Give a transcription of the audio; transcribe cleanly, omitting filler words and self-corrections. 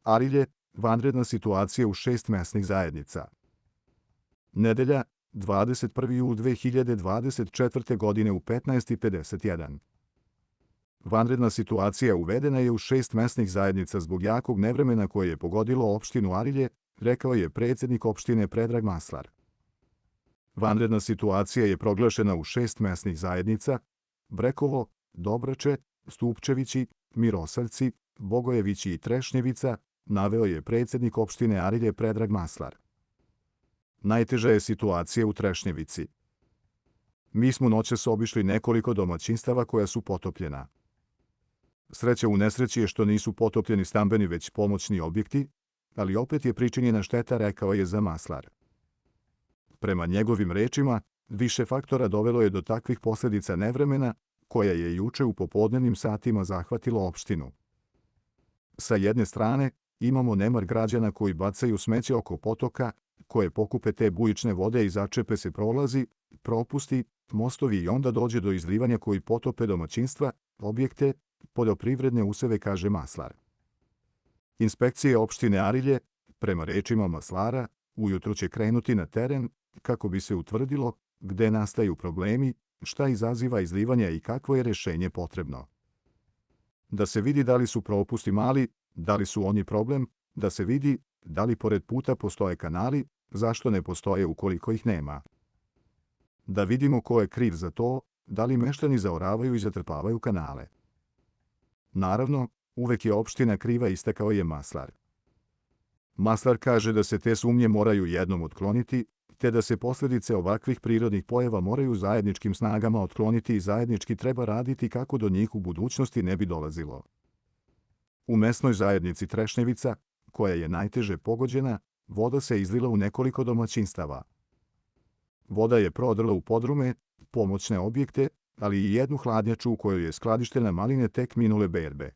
Arilje, vanredna situacija u 6 mesnih zajednica. Nedelja, 21. jul 2024. godine u 15:51. Vanredna situacija uvedena je u 6 mesnih zajednica zbog jakog nevremena koje je pogodilo opštinu Arilje, rekao je predsjednik opštine Predrag Maslar. Vanredna situacija je proglašena u 6 mesnih zajednica: Brekovo, Dobrače, Stupčevići, Mirosaljci, Bogojevići i Trešnjevica, naveo je predsjednik opštine Arilje Predrag Maslar. Najteža je situacija u Trešnjevici. Mi smo noćas obišli nekoliko domaćinstava koja su potopljena. Sreća u nesreći je što nisu potopljeni stambeni već pomoćni objekti, ali opet je pričinjena šteta, rekao je za Maslar. Prema njegovim rečima, više faktora dovelo je do takvih posljedica nevremena, koja je juče u popodnevnim satima zahvatilo opštinu. Sa jedne strane, imamo nemar građana koji bacaju smeće oko potoka, koje pokupe te bujične vode i začepe se prolazi, propusti, mostovi i onda dođe do izlivanja koji potope domaćinstva, objekte, poljoprivredne useve, kaže Maslar. Inspekcije opštine Arilje, prema rečima Maslara, ujutro će krenuti na teren kako bi se utvrdilo gde nastaju problemi, šta izaziva izlivanja i kakvo je rešenje potrebno. Da se vidi da li su propusti mali, da li su oni problem, da se vidi da li pored puta postoje kanali, zašto ne postoje ukoliko ih nema. Da vidimo ko je kriv za to, da li meštani zaoravaju i zatrpavaju kanale. Naravno, uvek je opština kriva, istakao je Maslar. Maslar kaže da se te sumnje moraju jednom otkloniti, te da se posljedice ovakvih prirodnih pojava moraju zajedničkim snagama otkloniti i zajednički treba raditi kako do njih u budućnosti ne bi dolazilo. U mesnoj zajednici Trešnjevica, koja je najteže pogođena, voda se izlila u nekoliko domaćinstava. Voda je prodrla u podrume, pomoćne objekte, ali i jednu hladnjaču u kojoj je skladištena maline tek minule berbe.